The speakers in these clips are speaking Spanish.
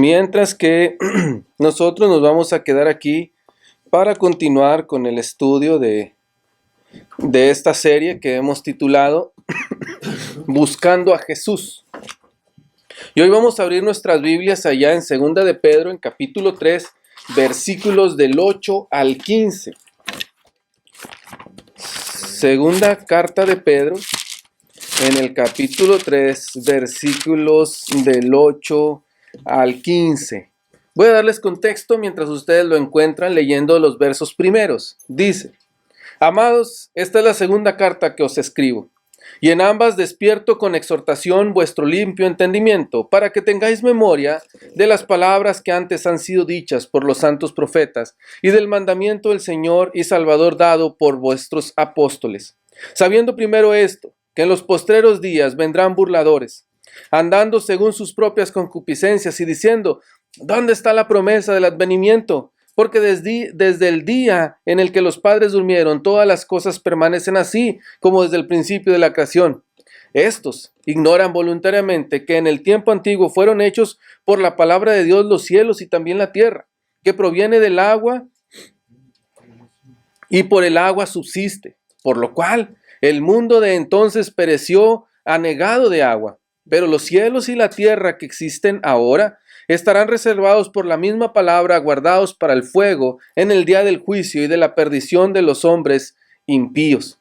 Mientras que nosotros nos vamos a quedar aquí para continuar con el estudio de esta serie que hemos titulado Buscando a Jesús. Y hoy vamos a abrir nuestras Biblias allá en 2 de Pedro, en capítulo 3, versículos del 8 al 15. Segunda carta de Pedro, en el capítulo 3, versículos del 8 al 15. Voy a darles contexto mientras ustedes lo encuentran leyendo los versos primeros. Dice: Amados, esta es la segunda carta que os escribo, y en ambas despierto con exhortación vuestro limpio entendimiento, para que tengáis memoria de las palabras que antes han sido dichas por los santos profetas, y del mandamiento del Señor y Salvador dado por vuestros apóstoles. Sabiendo primero esto, que en los postreros días vendrán burladores, andando según sus propias concupiscencias y diciendo: ¿dónde está la promesa del advenimiento? Porque desde el día en el que los padres durmieron, todas las cosas permanecen así, como desde el principio de la creación. Estos ignoran voluntariamente que en el tiempo antiguo fueron hechos por la palabra de Dios los cielos y también la tierra, que proviene del agua y por el agua subsiste, por lo cual el mundo de entonces pereció anegado de agua. Pero los cielos y la tierra que existen ahora estarán reservados por la misma palabra, guardados para el fuego en el día del juicio y de la perdición de los hombres impíos.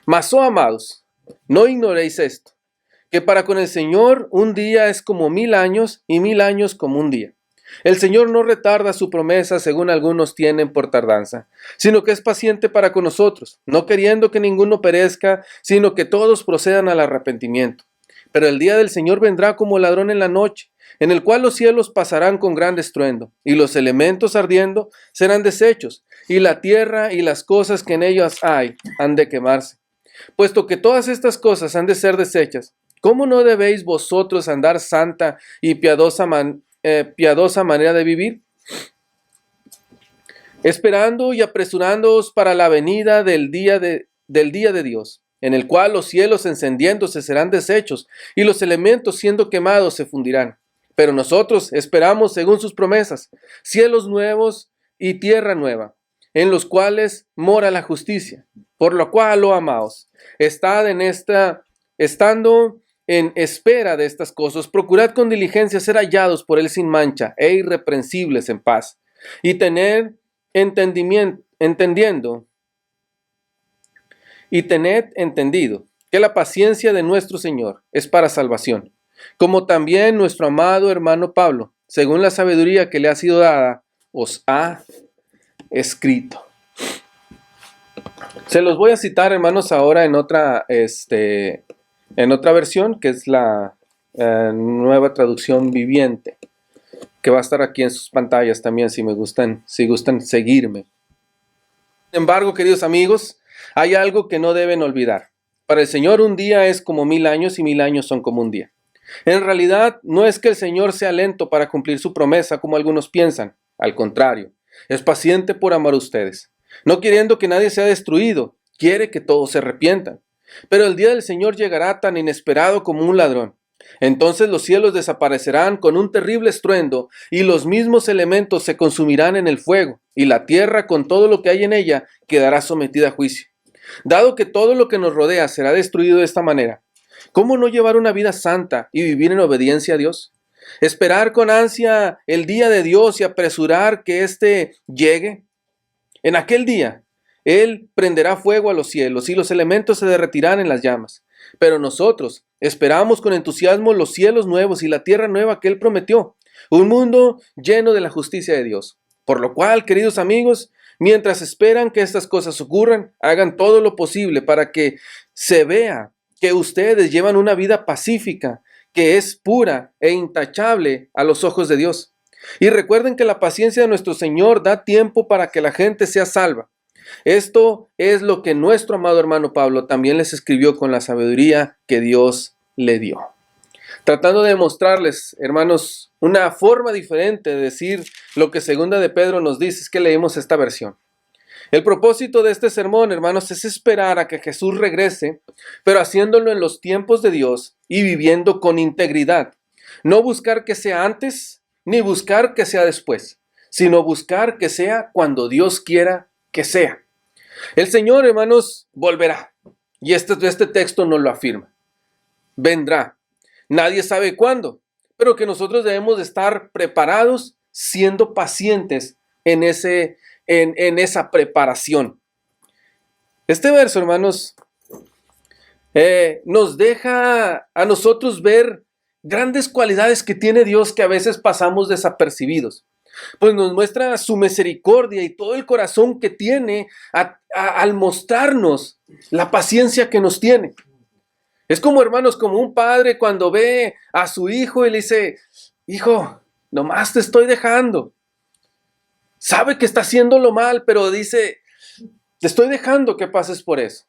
Mas, oh amados, no ignoréis esto, que para con el Señor un día es como 1000 años y 1000 años como un día. El Señor no retarda su promesa, según algunos tienen por tardanza, sino que es paciente para con nosotros, no queriendo que ninguno perezca, sino que todos procedan al arrepentimiento. Pero el día del Señor vendrá como ladrón en la noche, en el cual los cielos pasarán con gran estruendo, y los elementos ardiendo serán deshechos, y la tierra y las cosas que en ellas hay han de quemarse. Puesto que todas estas cosas han de ser deshechas, ¿cómo no debéis vosotros andar santa y piadosa manera de vivir? Esperando y apresurándoos para la venida del día de Dios, en el cual los cielos encendiéndose serán deshechos, y los elementos siendo quemados se fundirán. Pero nosotros esperamos, según sus promesas, cielos nuevos y tierra nueva, en los cuales mora la justicia. Por lo cual, oh amados, estando en espera de estas cosas, procurad con diligencia ser hallados por él sin mancha e irreprensibles en paz, y tener entendido que la paciencia de nuestro Señor es para salvación, como también nuestro amado hermano Pablo, según la sabiduría que le ha sido dada, os ha escrito. Se los voy a citar, hermanos, ahora en otra versión, que es la nueva traducción viviente, que va a estar aquí en sus pantallas también, si gustan seguirme. Sin embargo, queridos amigos, hay algo que no deben olvidar. Para el Señor un día es como 1000 años y 1000 años son como un día. En realidad, no es que el Señor sea lento para cumplir su promesa como algunos piensan. Al contrario, es paciente por amar a ustedes. No queriendo que nadie sea destruido, quiere que todos se arrepientan. Pero el día del Señor llegará tan inesperado como un ladrón. Entonces los cielos desaparecerán con un terrible estruendo, y los mismos elementos se consumirán en el fuego, y la tierra con todo lo que hay en ella quedará sometida a juicio. Dado que todo lo que nos rodea será destruido de esta manera, ¿cómo no llevar una vida santa y vivir en obediencia a Dios? Esperar con ansia el día de Dios y apresurar que éste llegue. En aquel día, Él prenderá fuego a los cielos y los elementos se derretirán en las llamas. Pero nosotros esperamos con entusiasmo los cielos nuevos y la tierra nueva que Él prometió, un mundo lleno de la justicia de Dios. Por lo cual, queridos amigos, mientras esperan que estas cosas ocurran, hagan todo lo posible para que se vea que ustedes llevan una vida pacífica, que es pura e intachable a los ojos de Dios. Y recuerden que la paciencia de nuestro Señor da tiempo para que la gente sea salva. Esto es lo que nuestro amado hermano Pablo también les escribió con la sabiduría que Dios le dio. Tratando de mostrarles, hermanos, una forma diferente de decir lo que 2 de Pedro nos dice, es que leímos esta versión. El propósito de este sermón, hermanos, es esperar a que Jesús regrese, pero haciéndolo en los tiempos de Dios y viviendo con integridad. No buscar que sea antes ni buscar que sea después, sino buscar que sea cuando Dios quiera que sea. El Señor, hermanos, volverá. Y este texto nos lo afirma. Vendrá. Nadie sabe cuándo, pero que nosotros debemos de estar preparados, siendo pacientes en esa preparación. Este verso, hermanos, nos deja a nosotros ver grandes cualidades que tiene Dios que a veces pasamos desapercibidos. Pues nos muestra su misericordia y todo el corazón que tiene al mostrarnos la paciencia que nos tiene. Es como, hermanos, como un padre cuando ve a su hijo y le dice, hijo, nomás te estoy dejando. Sabe que está haciéndolo mal, pero dice, te estoy dejando que pases por eso.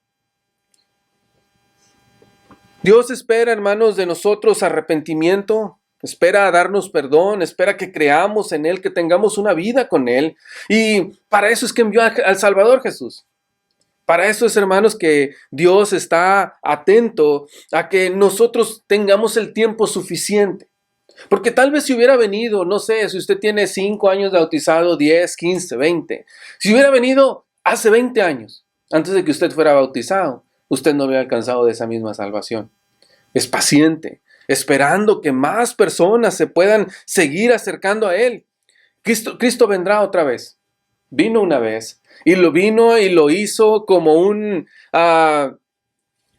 Dios espera, hermanos, de nosotros arrepentimiento, espera darnos perdón, espera que creamos en Él, que tengamos una vida con Él. Y para eso es que envió al Salvador Jesús. Para eso es, hermanos, que Dios está atento a que nosotros tengamos el tiempo suficiente. Porque tal vez si hubiera venido, no sé, si usted tiene 5 años de bautizado, 10, 15, 20. Si hubiera venido hace 20 años, antes de que usted fuera bautizado, usted no hubiera alcanzado de esa misma salvación. Es paciente, esperando que más personas se puedan seguir acercando a Él. Cristo vendrá otra vez. Vino una vez y lo hizo como un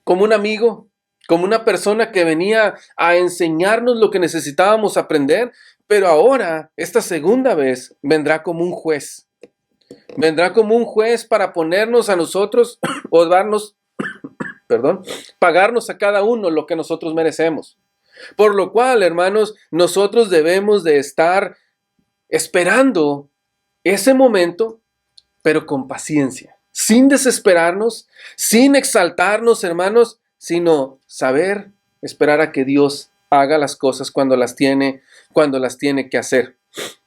amigo, como una persona que venía a enseñarnos lo que necesitábamos aprender, pero ahora, esta segunda vez, vendrá como un juez. Vendrá como un juez para ponernos a nosotros o pagarnos a cada uno lo que nosotros merecemos. Por lo cual, hermanos, nosotros debemos de estar esperando ese momento, pero con paciencia, sin desesperarnos, sin exaltarnos, hermanos, sino saber esperar a que Dios haga las cosas cuando las tiene que hacer.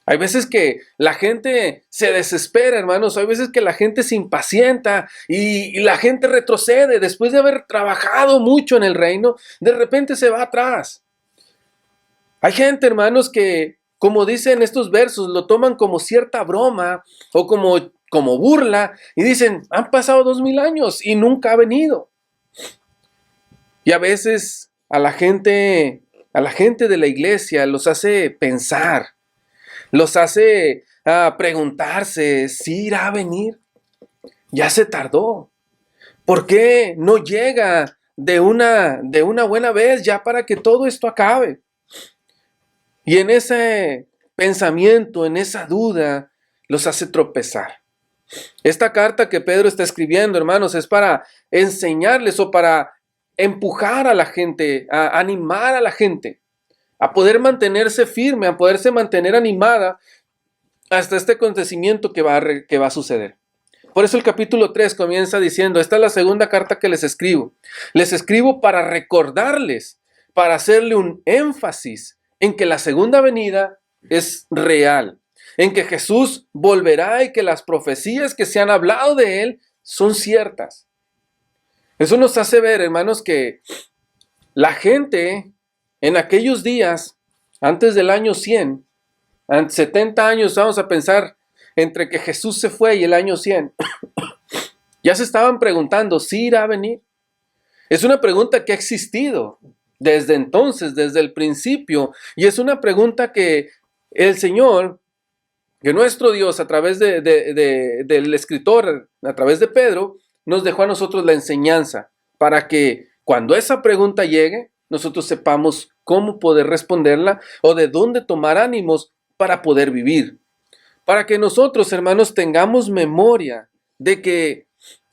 Hay veces que la gente se desespera, hermanos. Hay veces que la gente se impacienta y la gente retrocede. Después de haber trabajado mucho en el reino, de repente se va atrás. Hay gente, hermanos, que, como dicen estos versos, lo toman como cierta broma o como burla y dicen, han pasado 2000 años y nunca ha venido. Y a veces a la gente de la iglesia los hace pensar, los hace preguntarse si irá a venir. Ya se tardó. ¿Por qué no llega de una buena vez ya para que todo esto acabe? Y en ese pensamiento, en esa duda, los hace tropezar. Esta carta que Pedro está escribiendo, hermanos, es para enseñarles o para empujar a la gente, a animar a la gente a poder mantenerse firme, a poderse mantener animada hasta este acontecimiento que va a suceder. Por eso el capítulo 3 comienza diciendo, esta es la segunda carta que les escribo. Les escribo para recordarles, para hacerle un énfasis en que la segunda venida es real, en que Jesús volverá y que las profecías que se han hablado de Él son ciertas. Eso nos hace ver, hermanos, que la gente en aquellos días, antes del año 100, 70 años, vamos a pensar, entre que Jesús se fue y el año 100, ya se estaban preguntando, ¿sí irá a venir? Es una pregunta que ha existido desde entonces, desde el principio, y es una pregunta que el Señor, que nuestro Dios, a través del escritor, a través de Pedro, nos dejó a nosotros la enseñanza, para que cuando esa pregunta llegue, nosotros sepamos cómo poder responderla o de dónde tomar ánimos para poder vivir. Para que nosotros, hermanos, tengamos memoria de que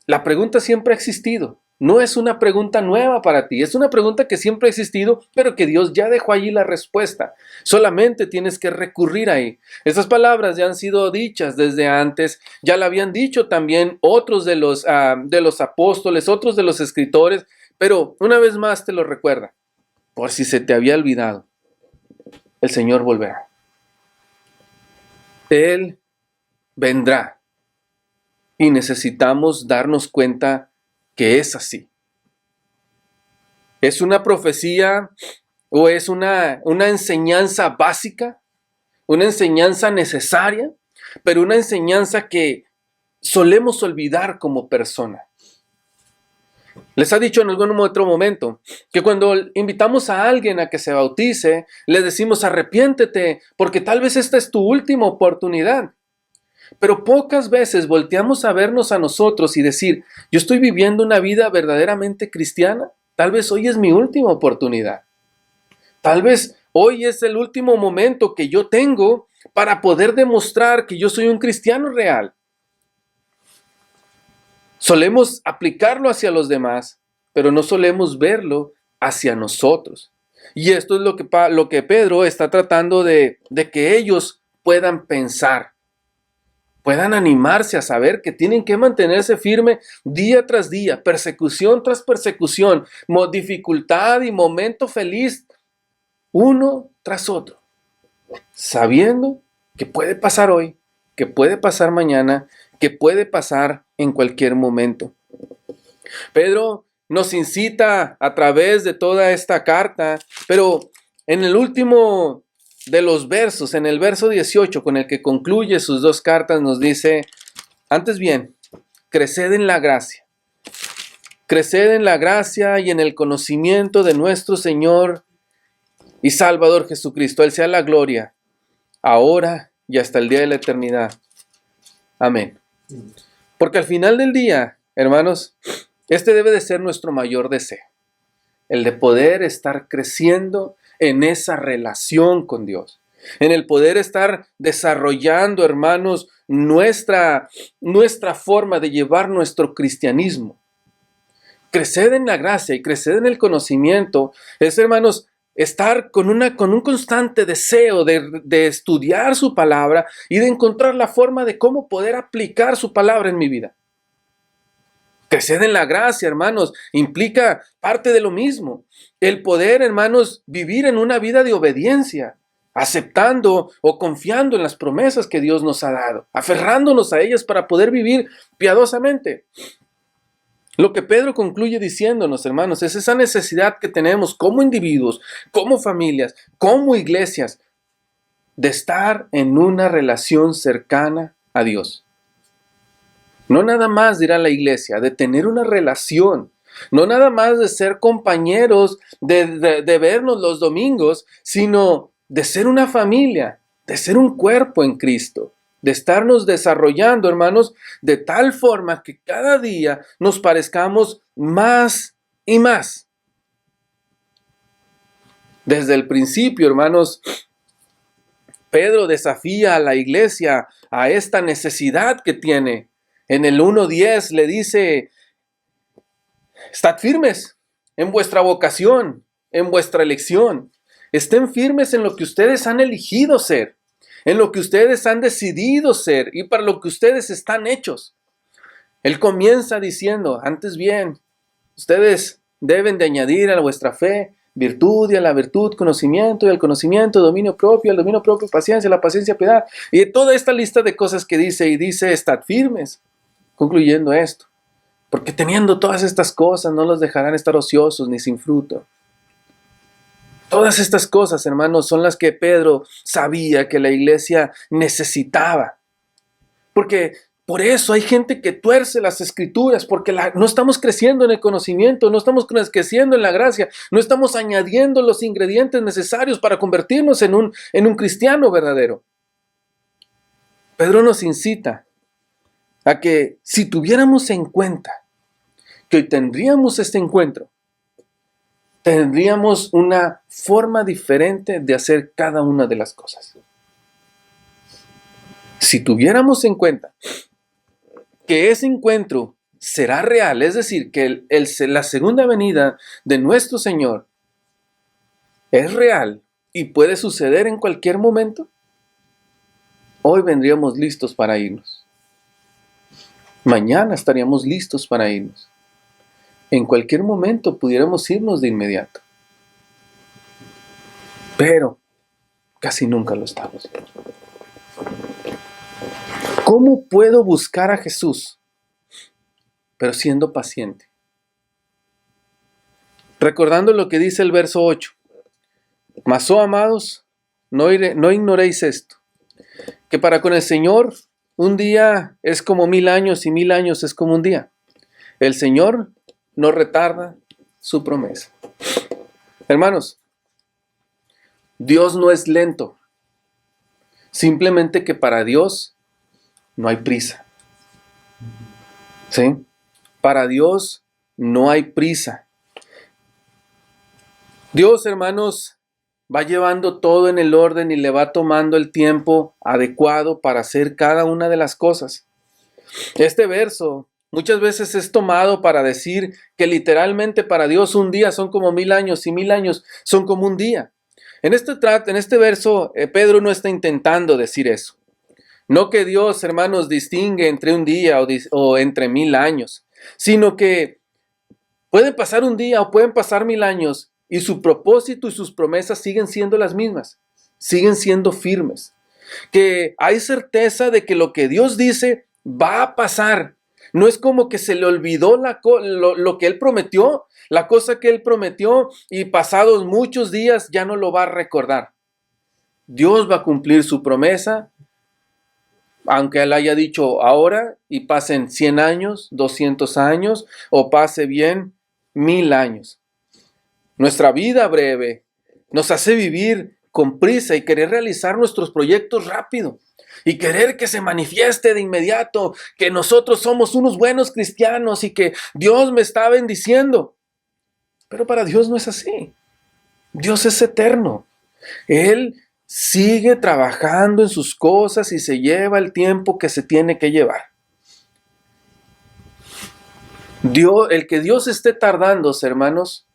la pregunta siempre ha existido. No es una pregunta nueva para ti, es una pregunta que siempre ha existido, pero que Dios ya dejó allí la respuesta. Solamente tienes que recurrir ahí. Esas palabras ya han sido dichas desde antes, ya la habían dicho también otros de los apóstoles, otros de los escritores, pero una vez más te lo recuerda, por si se te había olvidado, el Señor volverá. Él vendrá y necesitamos darnos cuenta que es así. ¿Es una profecía o es una enseñanza básica? una enseñanza necesaria, pero una enseñanza que solemos olvidar como persona. Les ha dicho en algún otro momento que cuando invitamos a alguien a que se bautice, le decimos arrepiéntete, porque tal vez esta es tu última oportunidad. Pero pocas veces volteamos a vernos a nosotros y decir, yo estoy viviendo una vida verdaderamente cristiana. Tal vez hoy es mi última oportunidad. Tal vez hoy es el último momento que yo tengo para poder demostrar que yo soy un cristiano real. Solemos aplicarlo hacia los demás, pero no solemos verlo hacia nosotros. Y esto es lo que Pedro está tratando de que ellos puedan pensar, puedan animarse a saber que tienen que mantenerse firme día tras día, persecución tras persecución, dificultad y momento feliz, uno tras otro, sabiendo que puede pasar hoy, que puede pasar mañana, que puede pasar en cualquier momento. Pedro nos incita a través de toda esta carta, pero en el último de los versos, en el verso 18, con el que concluye sus dos cartas, nos dice, antes bien, creced en la gracia. Creced en la gracia y en el conocimiento de nuestro Señor y Salvador Jesucristo. Él sea la gloria, ahora y hasta el día de la eternidad. Amén. Porque al final del día, hermanos, este debe de ser nuestro mayor deseo. El de poder estar creciendo en esa relación con Dios. En el poder estar desarrollando, hermanos, nuestra forma de llevar nuestro cristianismo. Crecer en la gracia y crecer en el conocimiento es, hermanos, estar con un constante deseo de estudiar su palabra y de encontrar la forma de cómo poder aplicar su palabra en mi vida. Crecer en la gracia, hermanos, implica parte de lo mismo. El poder, hermanos, vivir en una vida de obediencia, aceptando o confiando en las promesas que Dios nos ha dado, aferrándonos a ellas para poder vivir piadosamente. Lo que Pedro concluye diciéndonos, hermanos, es esa necesidad que tenemos como individuos, como familias, como iglesias, de estar en una relación cercana a Dios. No nada más, dirá la iglesia, de tener una relación, no nada más de ser compañeros, de vernos los domingos, sino de ser una familia, de ser un cuerpo en Cristo. De estarnos desarrollando, hermanos, de tal forma que cada día nos parezcamos más y más. Desde el principio, hermanos, Pedro desafía a la iglesia a esta necesidad que tiene. En el 1:10 le dice, estad firmes en vuestra vocación, en vuestra elección. Estén firmes en lo que ustedes han elegido ser, en lo que ustedes han decidido ser y para lo que ustedes están hechos. Él comienza diciendo, antes bien, ustedes deben de añadir a vuestra fe virtud, y a la virtud conocimiento, y al conocimiento dominio propio, al dominio propio paciencia, a la paciencia piedad. Y toda esta lista de cosas que dice, y dice, estad firmes, concluyendo esto. Porque teniendo todas estas cosas no los dejarán estar ociosos ni sin fruto. Todas estas cosas, hermanos, son las que Pedro sabía que la iglesia necesitaba. Porque por eso hay gente que tuerce las escrituras, porque no estamos creciendo en el conocimiento, no estamos creciendo en la gracia, no estamos añadiendo los ingredientes necesarios para convertirnos en un cristiano verdadero. Pedro nos incita a que si tuviéramos en cuenta que hoy tendríamos este encuentro, tendríamos una forma diferente de hacer cada una de las cosas. Si tuviéramos en cuenta que ese encuentro será real, es decir, que la segunda venida de nuestro Señor es real y puede suceder en cualquier momento, hoy vendríamos listos para irnos. Mañana estaríamos listos para irnos. En cualquier momento pudiéramos irnos de inmediato. Pero casi nunca lo estamos. ¿Cómo puedo buscar a Jesús, pero siendo paciente? Recordando lo que dice el verso 8. Mas, oh amados, no ignoréis esto, que para con el Señor un día es como 1000 años y 1000 años es como un día. El Señor no retarda su promesa. Hermanos, Dios no es lento. Simplemente que para Dios no hay prisa. ¿Sí? Para Dios no hay prisa. Dios, hermanos, va llevando todo en el orden y le va tomando el tiempo adecuado para hacer cada una de las cosas. Este verso muchas veces es tomado para decir que literalmente para Dios un día son como 1000 años y 1000 años son como un día. En este verso, Pedro no está intentando decir eso. No que Dios, hermanos, distingue entre un día o entre 1000 años, sino que puede pasar un día o pueden pasar 1000 años y su propósito y sus promesas siguen siendo las mismas, siguen siendo firmes. Que hay certeza de que lo que Dios dice va a pasar. No es como que se le olvidó lo que Él prometió, la cosa que Él prometió y pasados muchos días ya no lo va a recordar. Dios va a cumplir su promesa, aunque Él haya dicho ahora y pasen 100 años, 200 años o pase bien 1000 años. Nuestra vida breve nos hace vivir con prisa y querer realizar nuestros proyectos rápido y querer que se manifieste de inmediato que nosotros somos unos buenos cristianos y que Dios me está bendiciendo. Pero para Dios no es así. Dios es eterno. Él sigue trabajando en sus cosas y se lleva el tiempo que se tiene que llevar. El que Dios esté tardándose, hermanos,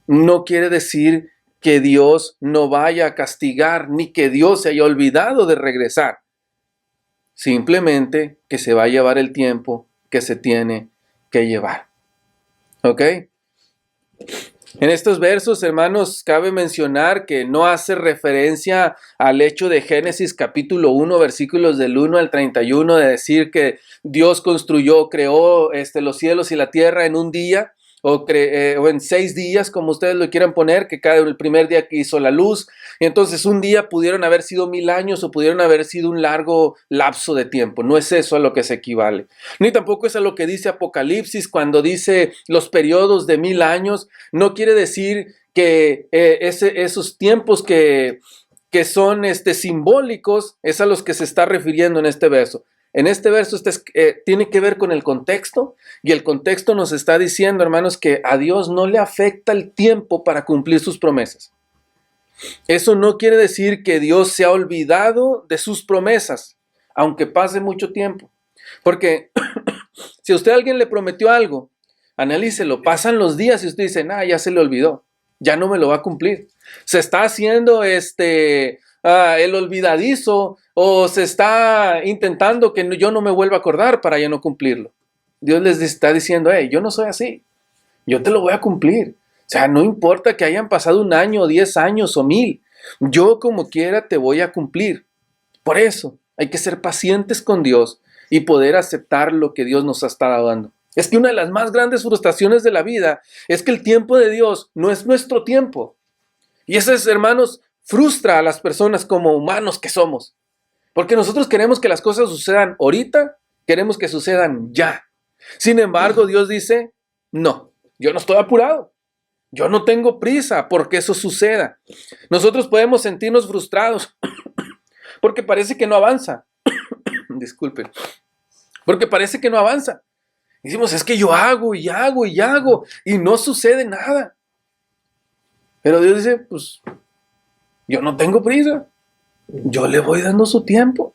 no quiere decir que Dios no vaya a castigar ni que Dios se haya olvidado de regresar. Simplemente que se va a llevar el tiempo que se tiene que llevar. ¿Ok? En estos versos, hermanos, cabe mencionar que no hace referencia al hecho de Génesis capítulo 1, versículos del 1 al 31, de decir que Dios creó los cielos y la tierra en un día, o en 6 días, como ustedes lo quieran poner, que el primer día que hizo la luz, y entonces un día pudieron haber sido 1000 años o pudieron haber sido un largo lapso de tiempo. No es eso a lo que se equivale. Ni tampoco es a lo que dice Apocalipsis cuando dice los periodos de 1000 años. No quiere decir que esos tiempos que son simbólicos es a los que se está refiriendo en este verso. En este verso tiene que ver con el contexto, y el contexto nos está diciendo, hermanos, que a Dios no le afecta el tiempo para cumplir sus promesas. Eso no quiere decir que Dios se ha olvidado de sus promesas, aunque pase mucho tiempo. Porque si a usted alguien le prometió algo, analícelo, pasan los días y usted dice, ya se le olvidó, ya no me lo va a cumplir. Se está haciendo el olvidadizo, o se está intentando que yo no me vuelva a acordar para ya no cumplirlo. Dios les está diciendo, yo no soy así, yo te lo voy a cumplir. O sea, no importa que hayan pasado 1 año, 10 años o 1000, yo como quiera te voy a cumplir. Por eso hay que ser pacientes con Dios y poder aceptar lo que Dios nos ha estado dando. Es que una de las más grandes frustraciones de la vida es que el tiempo de Dios no es nuestro tiempo. Y eso, hermanos, frustra a las personas como humanos que somos. Porque nosotros queremos que las cosas sucedan ahorita, queremos que sucedan ya. Sin embargo, Dios dice, no, yo no estoy apurado. Yo no tengo prisa porque eso suceda. Nosotros podemos sentirnos frustrados porque parece que no avanza. Disculpen. Porque parece que no avanza. Decimos, es que yo hago y hago y hago y no sucede nada. Pero Dios dice, pues, yo no tengo prisa. Yo le voy dando su tiempo.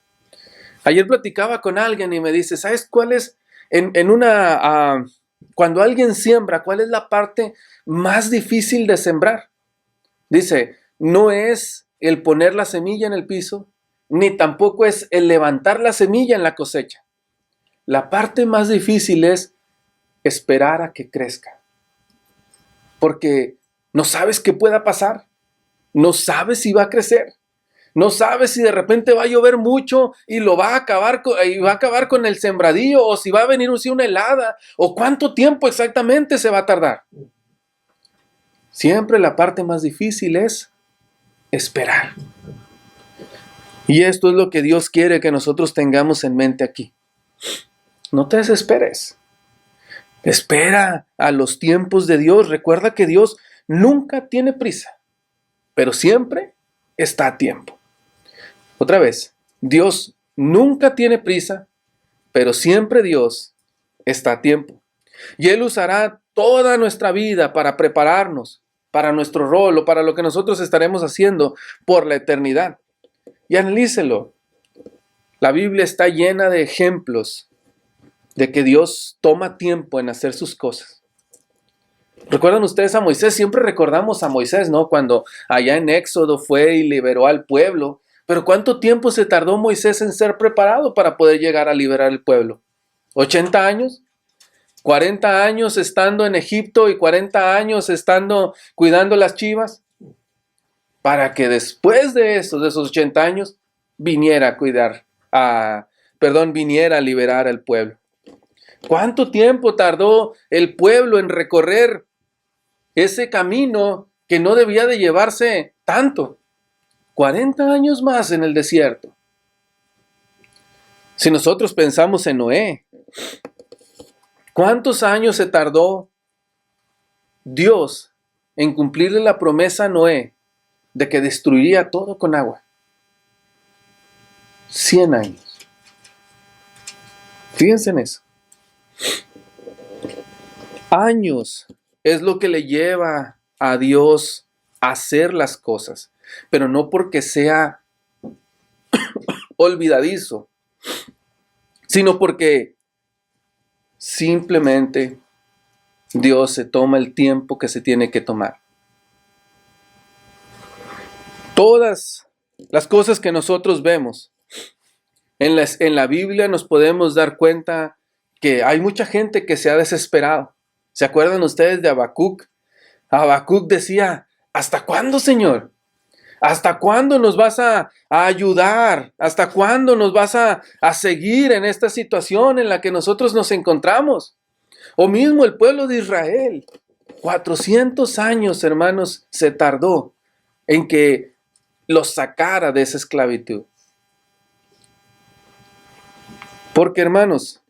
Ayer platicaba con alguien y me dice, ¿sabes cuál es cuando alguien siembra, cuál es la parte más difícil de sembrar? Dice, no es el poner la semilla en el piso, ni tampoco es el levantar la semilla en la cosecha. La parte más difícil es esperar a que crezca. Porque no sabes qué pueda pasar. No sabes si va a crecer. No sabes si de repente va a llover mucho y va a acabar con el sembradío, o si va a venir una helada, o cuánto tiempo exactamente se va a tardar. Siempre la parte más difícil es esperar. Y esto es lo que Dios quiere que nosotros tengamos en mente aquí. No te desesperes. Espera a los tiempos de Dios. Recuerda que Dios nunca tiene prisa, pero siempre está a tiempo. Otra vez, Dios nunca tiene prisa, pero siempre Dios está a tiempo. Y Él usará toda nuestra vida para prepararnos para nuestro rol o para lo que nosotros estaremos haciendo por la eternidad. Y analícelo. La Biblia está llena de ejemplos de que Dios toma tiempo en hacer sus cosas. ¿Recuerdan ustedes a Moisés? Siempre recordamos a Moisés, ¿no? Cuando allá en Éxodo fue y liberó al pueblo. Pero ¿cuánto tiempo se tardó Moisés en ser preparado para poder llegar a liberar al pueblo? ¿80 años? ¿40 años estando en Egipto y 40 años estando cuidando las chivas? Para que después de esos 80 años, viniera a liberar al pueblo. ¿Cuánto tiempo tardó el pueblo en recorrer ese camino que no debía de llevarse tanto? 40 años más en el desierto. Si nosotros pensamos en Noé, ¿cuántos años se tardó Dios en cumplirle la promesa a Noé de que destruiría todo con agua? 100 años. Fíjense en eso. Años es lo que le lleva a Dios a hacer las cosas, pero no porque sea olvidadizo, sino porque simplemente Dios se toma el tiempo que se tiene que tomar. Todas las cosas que nosotros vemos en la Biblia nos podemos dar cuenta que hay mucha gente que se ha desesperado. ¿Se acuerdan ustedes de Habacuc? Habacuc decía, ¿hasta cuándo, Señor? ¿Hasta cuándo nos vas a ayudar? ¿Hasta cuándo nos vas a seguir en esta situación en la que nosotros nos encontramos? O mismo el pueblo de Israel. 400 años, hermanos, se tardó en que los sacara de esa esclavitud. Porque, hermanos,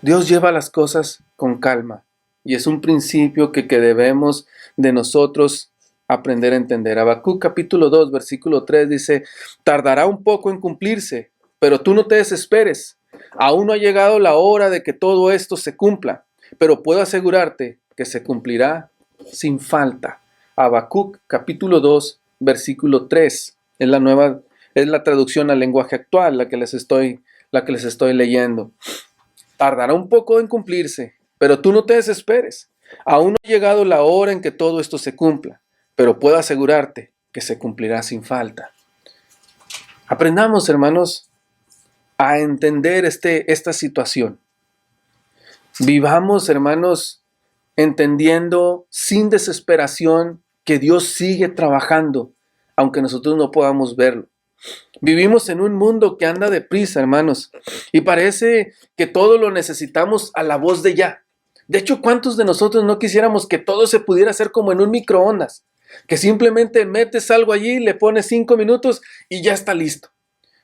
Dios lleva las cosas con calma y es un principio que debemos de nosotros aprender a entender. Habacuc capítulo 2, versículo 3 dice, tardará un poco en cumplirse, pero tú no te desesperes. Aún no ha llegado la hora de que todo esto se cumpla, pero puedo asegurarte que se cumplirá sin falta. Habacuc capítulo 2, versículo 3 es la traducción al lenguaje actual, la que les estoy leyendo. Tardará un poco en cumplirse, pero tú no te desesperes. Aún no ha llegado la hora en que todo esto se cumpla, pero puedo asegurarte que se cumplirá sin falta. Aprendamos, hermanos, a entender esta situación. Vivamos, hermanos, entendiendo sin desesperación que Dios sigue trabajando, aunque nosotros no podamos verlo. Vivimos en un mundo que anda deprisa, hermanos, y parece que todo lo necesitamos a la voz de ya. De hecho, ¿cuántos de nosotros no quisiéramos que todo se pudiera hacer como en un microondas? Que simplemente metes algo allí, le pones 5 minutos y ya está listo.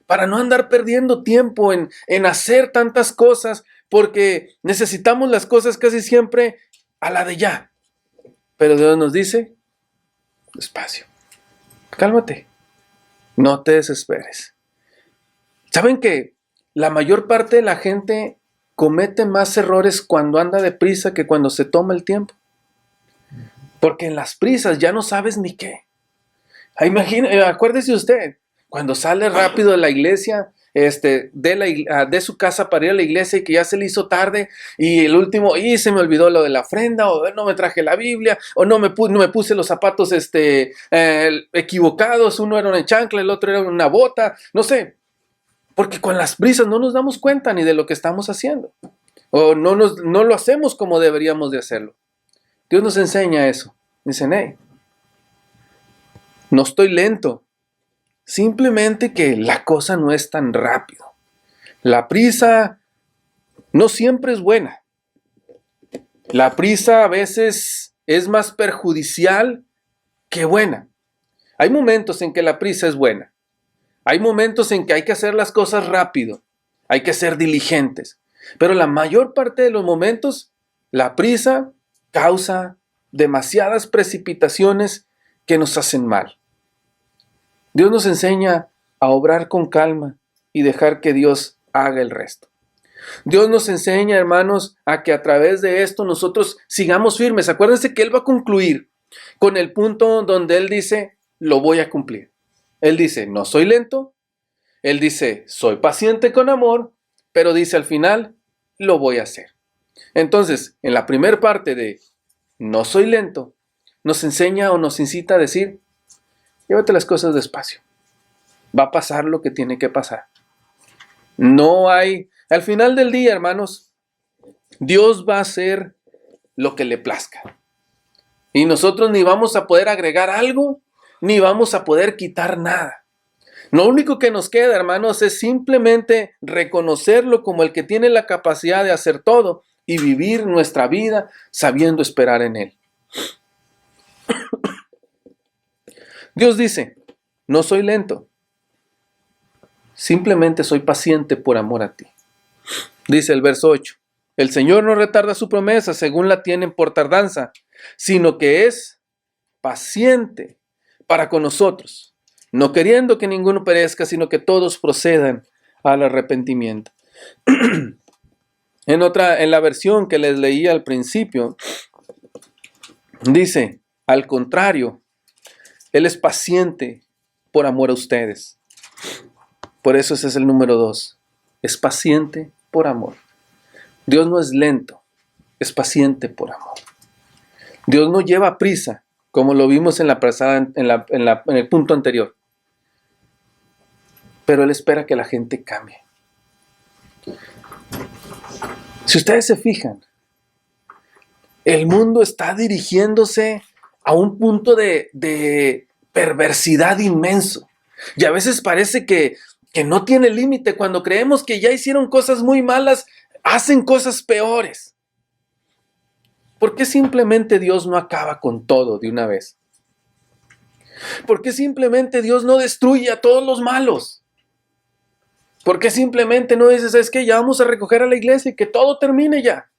Para no andar perdiendo tiempo en hacer tantas cosas, porque necesitamos las cosas casi siempre a la de ya. Pero Dios nos dice, despacio, cálmate. No te desesperes. ¿Saben que la mayor parte de la gente comete más errores cuando anda deprisa que cuando se toma el tiempo? Porque en las prisas ya no sabes ni qué. Acuérdese usted, cuando sale rápido de la iglesia, de su casa para ir a la iglesia y que ya se le hizo tarde y el último, se me olvidó lo de la ofrenda, o no me traje la Biblia, o no me puse los zapatos equivocados, uno era una chancla, el otro era una bota, no sé, porque con las prisas no nos damos cuenta ni de lo que estamos haciendo, o no lo hacemos como deberíamos de hacerlo. Dios nos enseña eso. Dicen, no estoy lento, simplemente que la cosa no es tan rápido. La prisa no siempre es buena. La prisa a veces es más perjudicial que buena. Hay momentos en que la prisa es buena. Hay momentos en que hay que hacer las cosas rápido, hay que ser diligentes, pero la mayor parte de los momentos, la prisa causa demasiadas precipitaciones que nos hacen mal. Dios nos enseña a obrar con calma y dejar que Dios haga el resto. Dios nos enseña, hermanos, a que a través de esto nosotros sigamos firmes. Acuérdense que Él va a concluir con el punto donde Él dice, lo voy a cumplir. Él dice, no soy lento. Él dice, soy paciente con amor, pero dice al final, lo voy a hacer. Entonces, en la primera parte de no soy lento, nos enseña o nos incita a decir, llévate las cosas despacio. Va a pasar lo que tiene que pasar. No hay, al final del día, hermanos, Dios va a hacer lo que le plazca. Y nosotros ni vamos a poder agregar algo, ni vamos a poder quitar nada. Lo único que nos queda, hermanos, es simplemente reconocerlo como el que tiene la capacidad de hacer todo y vivir nuestra vida sabiendo esperar en Él. Dios dice, no soy lento, simplemente soy paciente por amor a ti. Dice el verso 8, el Señor no retarda su promesa según la tienen por tardanza, sino que es paciente para con nosotros, no queriendo que ninguno perezca, sino que todos procedan al arrepentimiento. En la versión que les leí al principio, dice, al contrario, Él es paciente por amor a ustedes. Por eso ese es el número 2. Es paciente por amor. Dios no es lento, es paciente por amor. Dios no lleva prisa, como lo vimos en el punto anterior. Pero Él espera que la gente cambie. Si ustedes se fijan, el mundo está dirigiéndose a un punto de perversidad inmenso. Y a veces parece que no tiene límite. Cuando creemos que ya hicieron cosas muy malas, hacen cosas peores. ¿Por qué simplemente Dios no acaba con todo de una vez? ¿Por qué simplemente Dios no destruye a todos los malos? ¿Por qué simplemente no dices, es que ya vamos a recoger a la iglesia y que todo termine ya?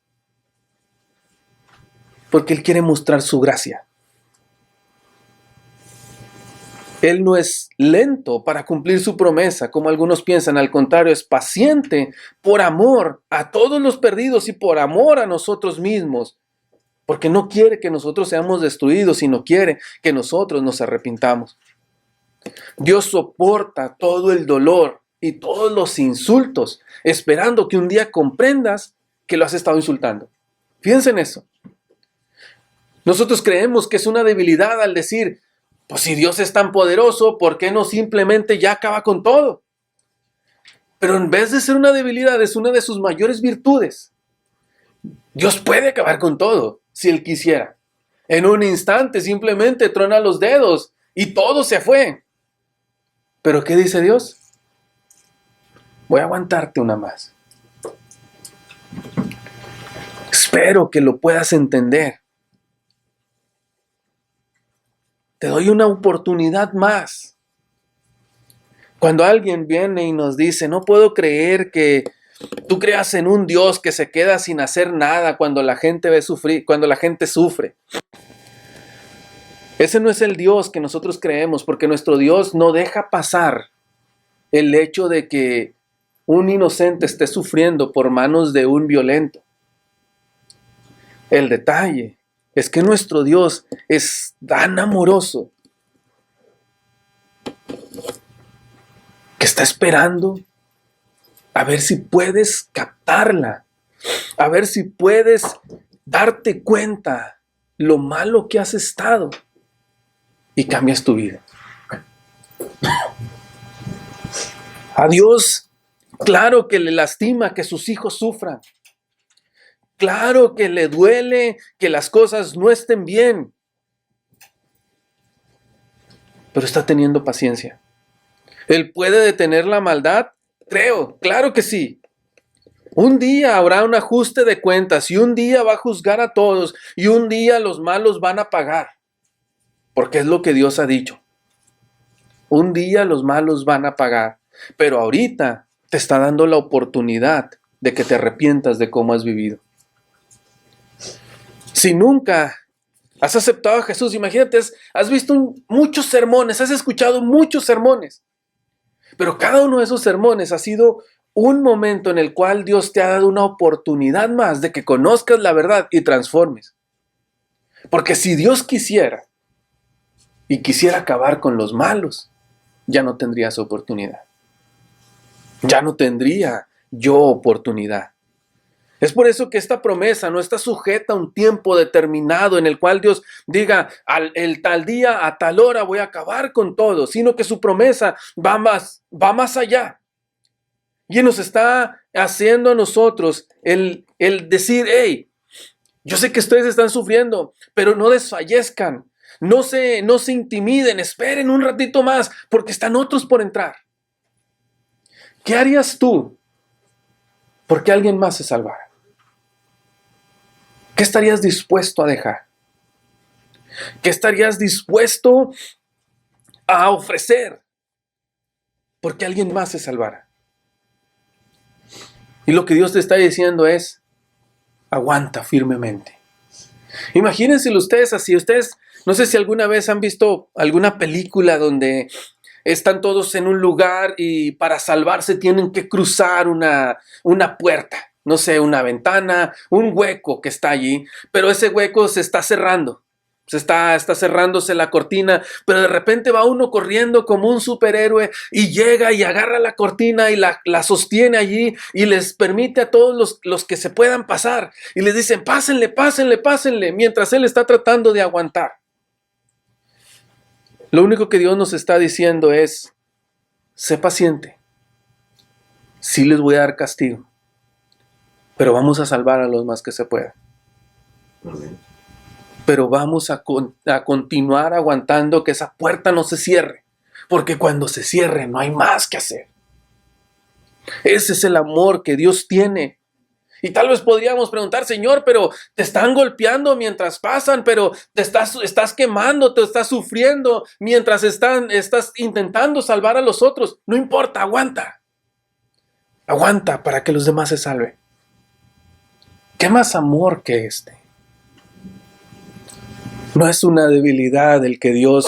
Porque Él quiere mostrar su gracia. Él no es lento para cumplir su promesa, como algunos piensan. Al contrario, es paciente por amor a todos los perdidos y por amor a nosotros mismos. Porque no quiere que nosotros seamos destruidos, sino quiere que nosotros nos arrepintamos. Dios soporta todo el dolor y todos los insultos, esperando que un día comprendas que lo has estado insultando. Fíjense en eso. Nosotros creemos que es una debilidad al decir, pues si Dios es tan poderoso, ¿por qué no simplemente ya acaba con todo? Pero en vez de ser una debilidad, es una de sus mayores virtudes. Dios puede acabar con todo, si Él quisiera. En un instante simplemente truena los dedos y todo se fue. ¿Pero qué dice Dios? Voy a aguantarte una más. Espero que lo puedas entender. Te doy una oportunidad más. Cuando alguien viene y nos dice, no puedo creer que tú creas en un Dios que se queda sin hacer nada cuando la gente ve sufrir, cuando la gente sufre. Ese no es el Dios que nosotros creemos, porque nuestro Dios no deja pasar el hecho de que un inocente esté sufriendo por manos de un violento. El detalle es que nuestro Dios es tan amoroso que está esperando a ver si puedes captarla, a ver si puedes darte cuenta lo malo que has estado y cambias tu vida. A Dios, claro que le lastima que sus hijos sufran. Claro que le duele que las cosas no estén bien. Pero está teniendo paciencia. ¿Él puede detener la maldad? Claro que sí. Un día habrá un ajuste de cuentas y un día va a juzgar a todos y un día los malos van a pagar. Porque es lo que Dios ha dicho. Un día los malos van a pagar, pero ahorita te está dando la oportunidad de que te arrepientas de cómo has vivido. Si nunca has aceptado a Jesús, imagínate, has visto muchos sermones, has escuchado muchos sermones, pero cada uno de esos sermones ha sido un momento en el cual Dios te ha dado una oportunidad más de que conozcas la verdad y transformes. Porque si Dios quisiera y quisiera acabar con los malos, ya no tendría esa oportunidad. Ya no tendría yo oportunidad. Es por eso que esta promesa no está sujeta a un tiempo determinado en el cual Dios diga, el tal día, a tal hora voy a acabar con todo, sino que su promesa va más allá. Y nos está haciendo a nosotros el decir, hey, yo sé que ustedes están sufriendo, pero no desfallezcan, no se intimiden, esperen un ratito más, porque están otros por entrar. ¿Qué harías tú porque alguien más se salvara? ¿Qué estarías dispuesto a dejar? ¿Qué estarías dispuesto a ofrecer porque alguien más se salvara? Y lo que Dios te está diciendo es, aguanta firmemente. Imagínense ustedes así. Ustedes, no sé si alguna vez han visto alguna película donde están todos en un lugar y para salvarse tienen que cruzar una puerta. No sé, una ventana, un hueco que está allí, pero ese hueco se está cerrando. Está cerrándose la cortina, pero de repente va uno corriendo como un superhéroe y llega y agarra la cortina y la sostiene allí y les permite a todos los que se puedan pasar y les dicen, pásenle, pásenle, pásenle, mientras él está tratando de aguantar. Lo único que Dios nos está diciendo es, sé paciente, sí les voy a dar castigo, pero vamos a salvar a los más que se puedan. Amén. Pero vamos a continuar aguantando que esa puerta no se cierre, porque cuando se cierre no hay más que hacer. Ese es el amor que Dios tiene. Y tal vez podríamos preguntar, Señor, pero te están golpeando mientras pasan, pero te estás quemando, te estás sufriendo mientras estás intentando salvar a los otros. No importa, aguanta. Aguanta para que los demás se salven. ¿Qué más amor que este? No es una debilidad el que Dios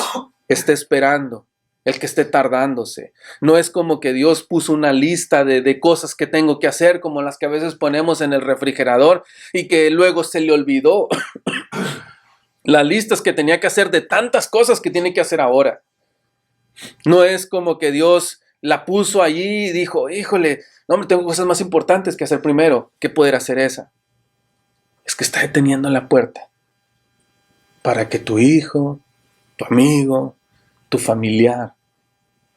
esté esperando, el que esté tardándose. No es como que Dios puso una lista de cosas que tengo que hacer, como las que a veces ponemos en el refrigerador y que luego se le olvidó. Las listas que tenía que hacer de tantas cosas que tiene que hacer ahora. No es como que Dios la puso allí y dijo, híjole, no, hombre, tengo cosas más importantes que hacer primero que poder hacer esa. Es que está deteniendo la puerta para que tu hijo, tu amigo, tu familiar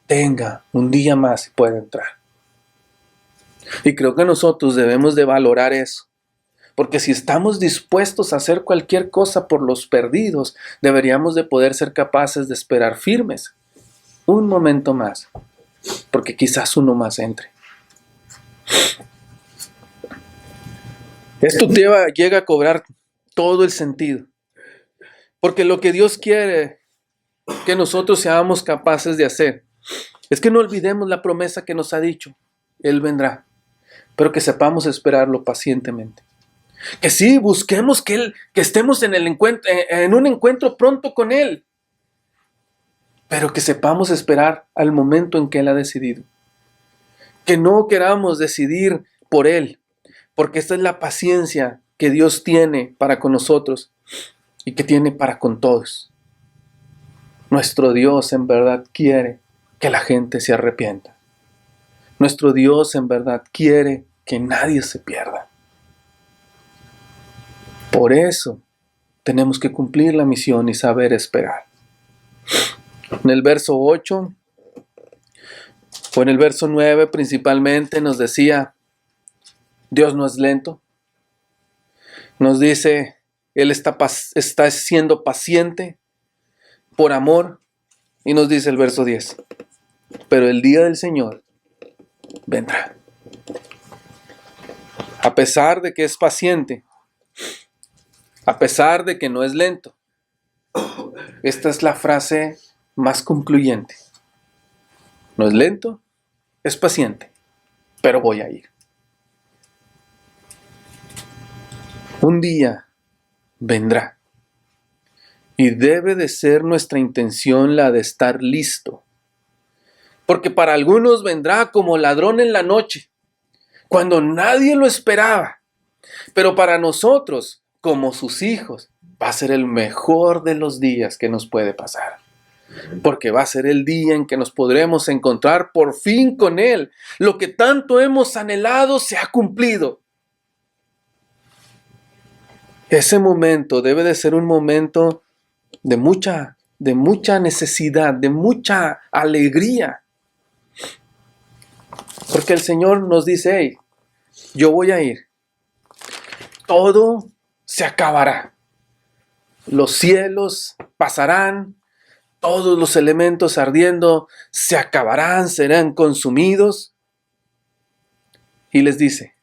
tenga un día más y pueda entrar. Y creo que nosotros debemos de valorar eso. Porque si estamos dispuestos a hacer cualquier cosa por los perdidos, deberíamos de poder ser capaces de esperar firmes un momento más, porque quizás uno más entre. Esto llega a cobrar todo el sentido, porque lo que Dios quiere que nosotros seamos capaces de hacer es que no olvidemos la promesa que nos ha dicho. Él vendrá, pero que sepamos esperarlo pacientemente. Que sí, busquemos que estemos en un encuentro pronto con Él, pero que sepamos esperar al momento en que Él ha decidido. Que no queramos decidir por Él, porque esta es la paciencia que Dios tiene para con nosotros y que tiene para con todos. Nuestro Dios en verdad quiere que la gente se arrepienta. Nuestro Dios en verdad quiere que nadie se pierda. Por eso tenemos que cumplir la misión y saber esperar. En el verso 8 o en el verso 9 principalmente nos decía, Dios no es lento. Nos dice, Él está siendo paciente por amor. Y nos dice el verso 10, pero el día del Señor vendrá. A pesar de que es paciente, a pesar de que no es lento, esta es la frase más concluyente. No es lento, es paciente, pero voy a ir. Un día vendrá. Y debe de ser nuestra intención la de estar listo. Porque para algunos vendrá como ladrón en la noche, cuando nadie lo esperaba. Pero para nosotros, como sus hijos, va a ser el mejor de los días que nos puede pasar. Porque va a ser el día en que nos podremos encontrar por fin con Él. Lo que tanto hemos anhelado se ha cumplido. Ese momento debe de ser un momento de mucha necesidad, de mucha alegría. Porque el Señor nos dice, hey, yo voy a ir. Todo se acabará. Los cielos pasarán, todos los elementos ardiendo se acabarán, serán consumidos. Y les dice,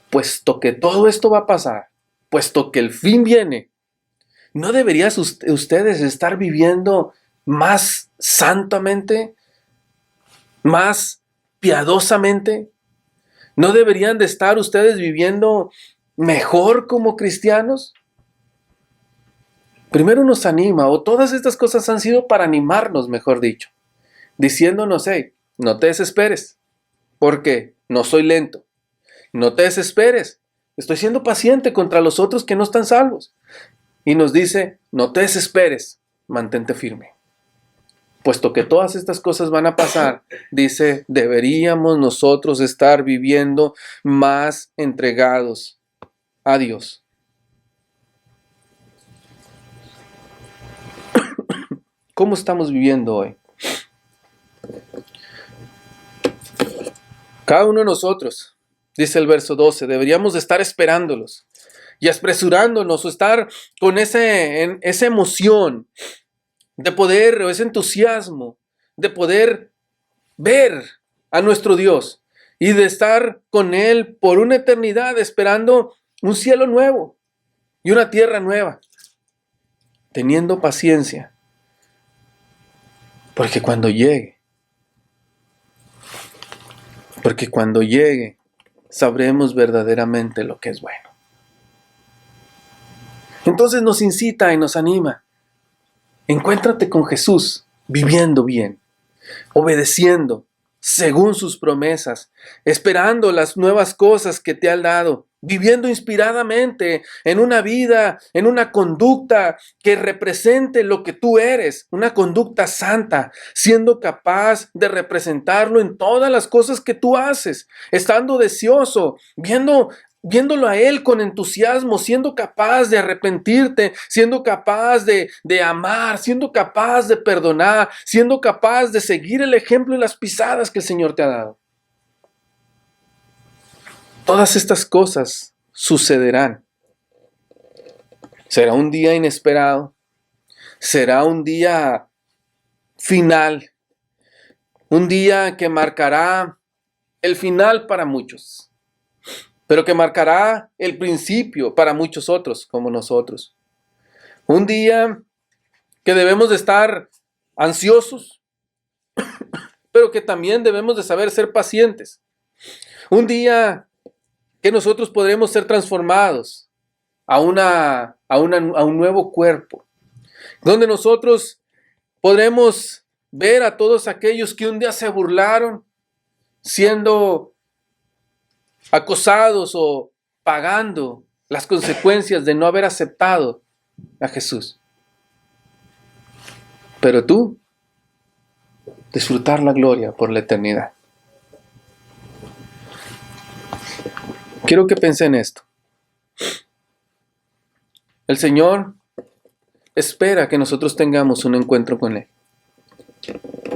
puesto que todo esto va a pasar, puesto que el fin viene, ¿no deberían ustedes estar viviendo más santamente, más piadosamente? ¿No deberían de estar ustedes viviendo mejor como cristianos? Primero nos anima, o todas estas cosas han sido para animarnos, mejor dicho, diciéndonos, hey, no te desesperes, porque no soy lento. No te desesperes, estoy siendo paciente contra los otros que no están salvos. Y nos dice, no te desesperes, mantente firme. Puesto que todas estas cosas van a pasar, dice, deberíamos nosotros estar viviendo más entregados a Dios. ¿Cómo estamos viviendo hoy? Cada uno de nosotros, dice el verso 12, deberíamos de estar esperándolos y apresurándonos o estar con esa emoción de poder, o ese entusiasmo de poder ver a nuestro Dios y de estar con Él por una eternidad esperando un cielo nuevo y una tierra nueva, teniendo paciencia, porque cuando llegue sabremos verdaderamente lo que es bueno. Entonces nos incita y nos anima. Encuéntrate con Jesús, viviendo bien, obedeciendo según sus promesas, esperando las nuevas cosas que te ha dado, viviendo inspiradamente en una vida, en una conducta que represente lo que tú eres, una conducta santa, siendo capaz de representarlo en todas las cosas que tú haces, estando deseoso, viéndolo a Él con entusiasmo, siendo capaz de arrepentirte, siendo capaz de amar, siendo capaz de perdonar, siendo capaz de seguir el ejemplo y las pisadas que el Señor te ha dado. Todas estas cosas sucederán. Será un día inesperado, será un día final, un día que marcará el final para muchos, pero que marcará el principio para muchos otros como nosotros. Un día que debemos de estar ansiosos, pero que también debemos de saber ser pacientes. Un día que nosotros podremos ser transformados a un nuevo cuerpo, donde nosotros podremos ver a todos aquellos que un día se burlaron, siendo acosados o pagando las consecuencias de no haber aceptado a Jesús. Pero tú, disfrutar la gloria por la eternidad. Quiero que piensen en esto. El Señor espera que nosotros tengamos un encuentro con Él.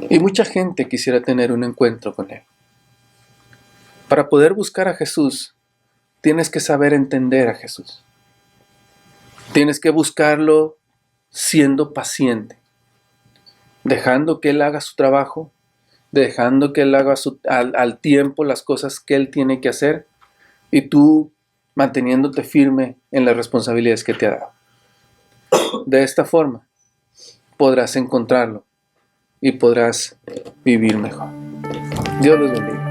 Y mucha gente quisiera tener un encuentro con Él. Para poder buscar a Jesús, tienes que saber entender a Jesús. Tienes que buscarlo siendo paciente, dejando que Él haga su trabajo, dejando que Él haga al tiempo las cosas que Él tiene que hacer, y tú manteniéndote firme en las responsabilidades que te ha dado. De esta forma podrás encontrarlo y podrás vivir mejor. Dios los bendiga.